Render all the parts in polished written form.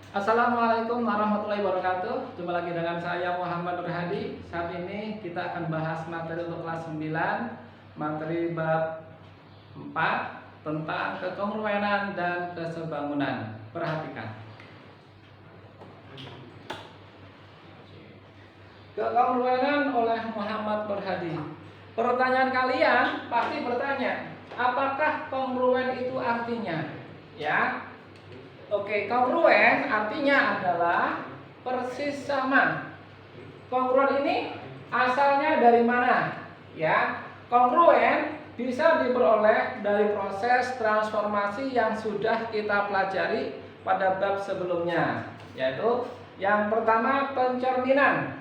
Assalamualaikum warahmatullahi wabarakatuh. Jumpa lagi dengan saya Muhammad Nur Hadi. Saat ini kita akan bahas materi untuk kelas 9, materi bab 4 tentang kekongruenan dan kesebangunan. Perhatikan. Kekongruenan oleh Muhammad Nur Hadi. Pertanyaan kalian pasti bertanya, apakah kongruen itu artinya? Ya. Oke, kongruen artinya adalah persis sama. Kongruen ini asalnya dari mana? Ya, kongruen bisa diperoleh dari proses transformasi yang sudah kita pelajari pada bab sebelumnya, yaitu yang pertama pencerminan.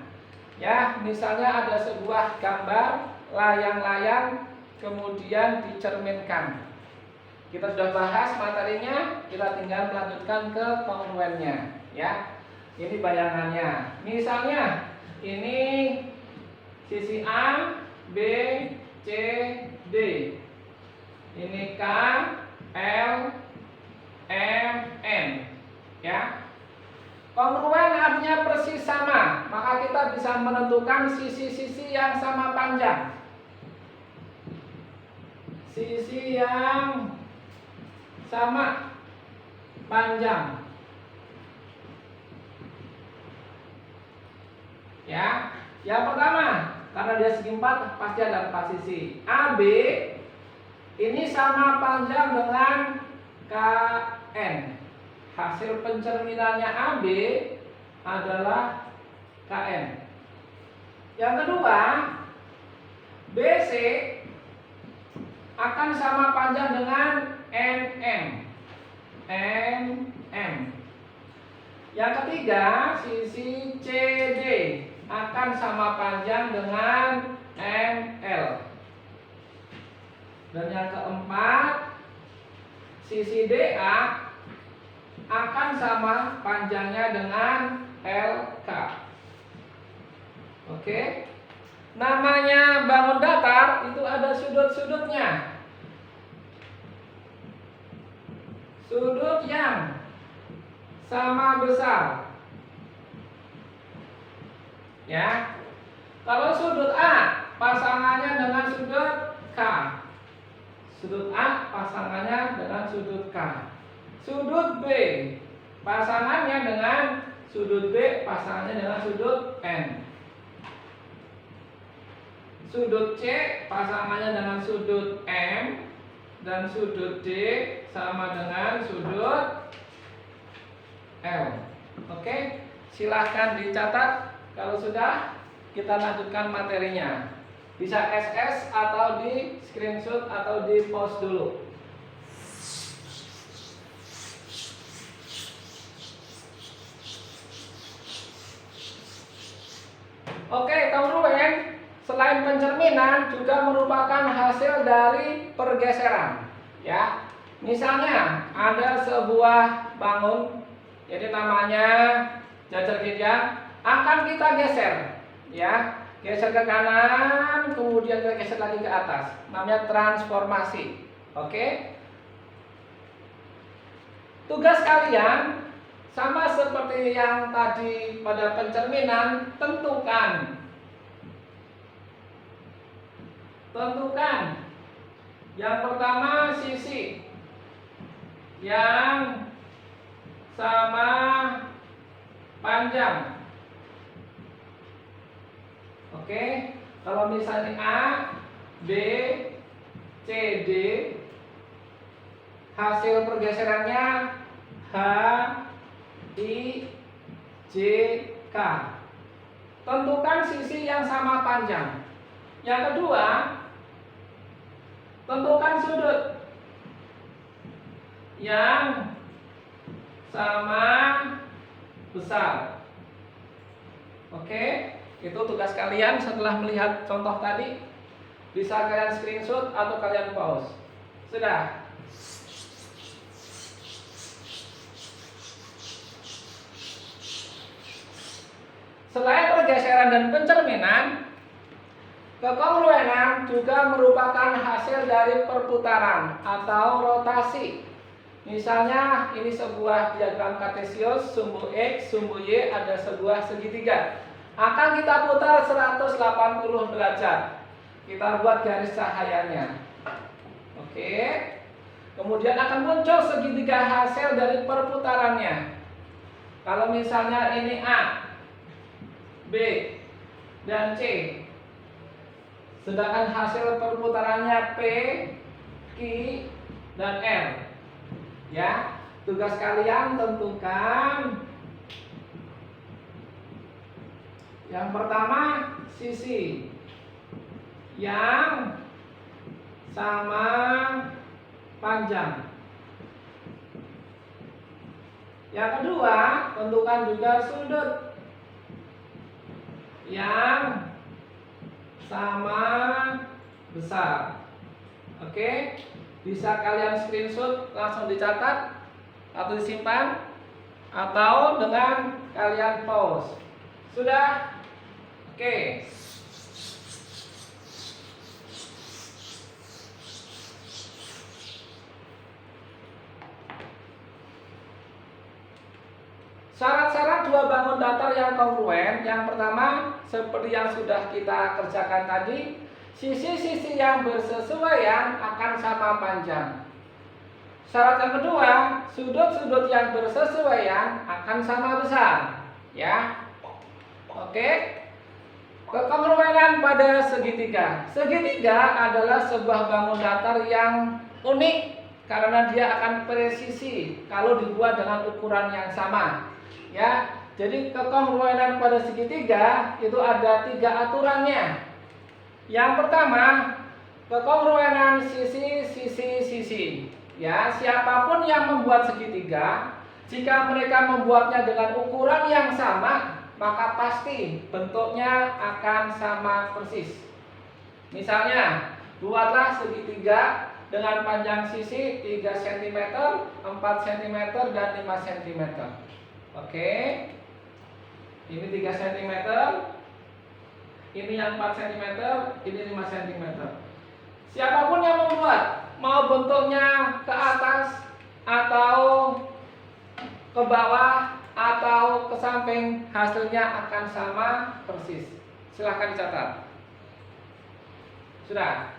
Ya, misalnya ada sebuah gambar layang-layang kemudian dicerminkan. Kita sudah bahas materinya, kita tinggal melanjutkan ke kongruennya, ya. Ini bayangannya. Misalnya ini sisi A, B, C, D. Ini K, L, M, N, ya. Kongruen artinya persis sama, maka kita bisa menentukan sisi-sisi yang sama panjang. Sisi yang sama panjang, ya. Yang pertama, karena dia segi 4 pasti ada 4 sisi. AB ini sama panjang dengan KN. Hasil pencerminannya AB adalah KN. Yang kedua, BC akan sama panjang dengan NM. Yang ketiga, sisi CD akan sama panjang dengan ML. Dan yang keempat, sisi DA akan sama panjangnya dengan LK. Oke. Namanya bangun datar itu ada sudut-sudutnya. Sudut yang sama besar, ya. Kalau sudut A pasangannya dengan sudut K, sudut A pasangannya dengan sudut K, sudut B pasangannya dengan sudut B pasangannya dengan sudut N, sudut C pasangannya dengan sudut M, dan sudut D sama dengan sudut L. Oke, silahkan dicatat. Kalau sudah, kita lanjutkan materinya. Bisa SS atau di screenshot atau di post dulu. Oke, kongruen selain pencerminan juga merupakan hasil dari pergeseran, ya. Misalnya ada sebuah bangun, jadi namanya jajar ginjal, akan kita geser, ya. Geser ke kanan, kemudian kita geser lagi ke atas. Namanya transformasi. Oke. Tugas kalian sama seperti yang tadi pada pencerminan, tentukan yang pertama sisi yang sama panjang. Oke, kalau misalnya A, B, C, D, hasil pergeserannya H, I, J, K. Tentukan sisi yang sama panjang. Yang kedua, tentukan sudut yang sama besar. Oke, itu tugas kalian setelah melihat contoh tadi. Bisa kalian screenshot atau kalian pause. Sudah. Selain pergeseran dan pencerminan, kekongruenan juga merupakan hasil dari perputaran atau rotasi. Misalnya ini sebuah diagram kartesius, sumbu X, sumbu Y ada sebuah segitiga. Akan kita putar 180 derajat. Kita buat garis cahayanya. Oke. Kemudian akan muncul segitiga hasil dari perputarannya. Kalau misalnya ini A, B, dan C. Sedangkan hasil perputarannya P, Q, dan R. Ya, tugas kalian tentukan yang pertama sisi yang sama panjang. Yang kedua, tentukan juga sudut yang sama besar. Oke, bisa kalian screenshot langsung dicatat atau disimpan, atau dengan kalian pause. Sudah? Oke. Syarat-syarat dua bangun datar yang kongruen. Yang pertama, seperti yang sudah kita kerjakan tadi, sisi-sisi yang bersesuaian akan sama panjang. Syarat yang kedua, sudut-sudut yang bersesuaian akan sama besar. Ya, oke. Kekongruenan pada segitiga. Segitiga adalah sebuah bangun datar yang unik karena dia akan presisi kalau dibuat dengan ukuran yang sama. Ya, jadi kekongruenan pada segitiga itu ada 3 aturannya. Yang pertama, kekongruenan sisi. Ya, siapapun yang membuat segitiga, jika mereka membuatnya dengan ukuran yang sama, maka pasti bentuknya akan sama persis. Misalnya, buatlah segitiga dengan panjang sisi 3 cm, 4 cm, dan 5 cm. Oke, ini 3 cm, ini yang 4 cm, ini 5 cm. Siapapun yang membuat, mau bentuknya ke atas atau ke bawah atau ke samping, hasilnya akan sama persis. Silahkan dicatat. Sudah.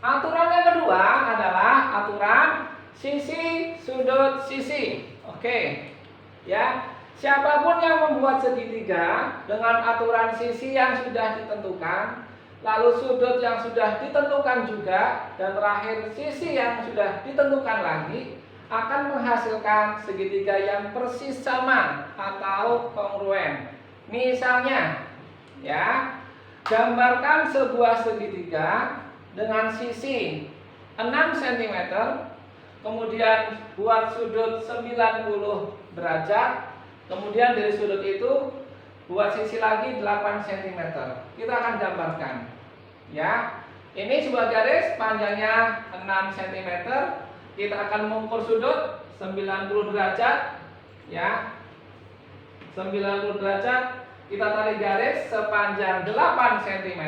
Aturan yang kedua adalah aturan sisi sudut sisi. Oke. Ya, siapapun yang membuat segitiga dengan aturan sisi yang sudah ditentukan, lalu sudut yang sudah ditentukan juga, dan terakhir sisi yang sudah ditentukan lagi, akan menghasilkan segitiga yang persis sama atau kongruen. Misalnya, ya, gambarkan sebuah segitiga dengan sisi 6 cm, kemudian buat sudut 90 derajat, kemudian dari sudut itu buat sisi lagi 8 cm. Kita akan gambarkan. Ya, ini sebuah garis panjangnya 6 cm. Kita akan mengukur sudut 90 derajat. Ya, 90 derajat. Kita tarik garis sepanjang 8 cm.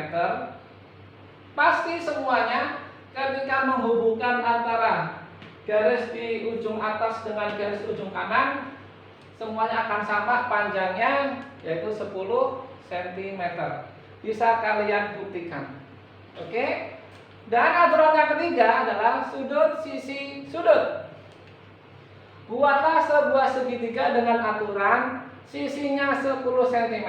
Pasti semuanya ketika menghubungkan antara garis di ujung atas dengan garis ujung kanan, semuanya akan sama panjangnya, yaitu 10 cm. Bisa kalian buktikan. Oke. Dan aturan yang ketiga adalah sudut sisi sudut. Buatlah sebuah segitiga dengan aturan sisinya 10 cm,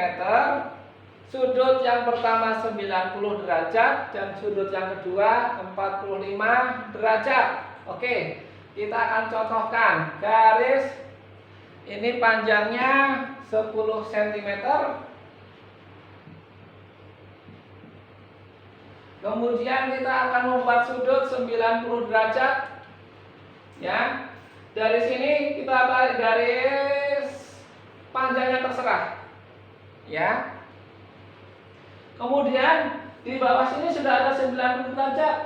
sudut yang pertama 90 derajat dan sudut yang kedua 45 derajat. Oke, kita akan contohkan garis ini panjangnya 10 cm. Kemudian kita akan membuat sudut 90 derajat. Ya. Dari sini kita tarik garis panjangnya terserah. Ya. Kemudian di bawah sini sudah ada 90 derajat.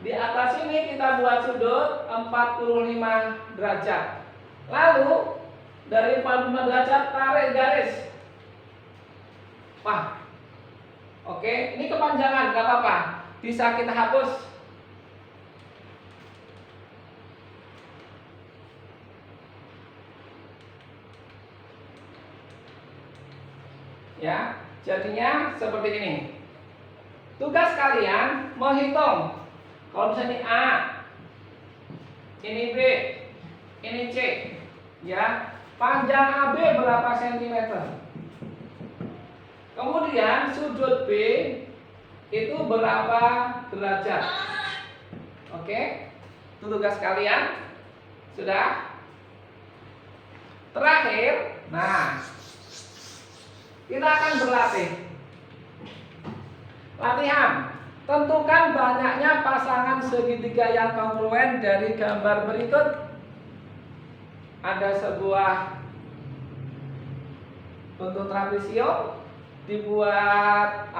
Di atas ini kita buat sudut 45 derajat. Lalu dari 45 derajat tarik garis. Wah. Oke, ini kepanjangan, gak apa-apa. Bisa kita hapus. Ya, jadinya seperti ini. Tugas kalian menghitung. Kalau misalnya A, ini B, ini C, ya. Panjang AB berapa sentimeter? Kemudian sudut B itu berapa derajat? Oke, itu tugas kalian. Sudah? Terakhir, nah, kita akan berlatih. Latihan. Tentukan banyaknya pasangan segitiga yang kongruen dari gambar berikut. Ada sebuah bentuk trapesio, dibuat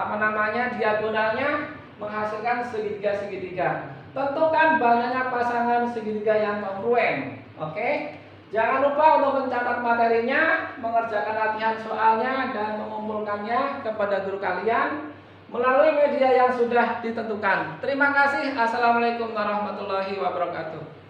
diagonalnya menghasilkan segitiga-segitiga. Tentukan banyaknya pasangan segitiga yang kongruen. Oke? Jangan lupa untuk mencatat materinya, mengerjakan latihan soalnya dan mengumpulkannya kepada guru kalian melalui media yang sudah ditentukan. Terima kasih. Assalamualaikum warahmatullahi wabarakatuh.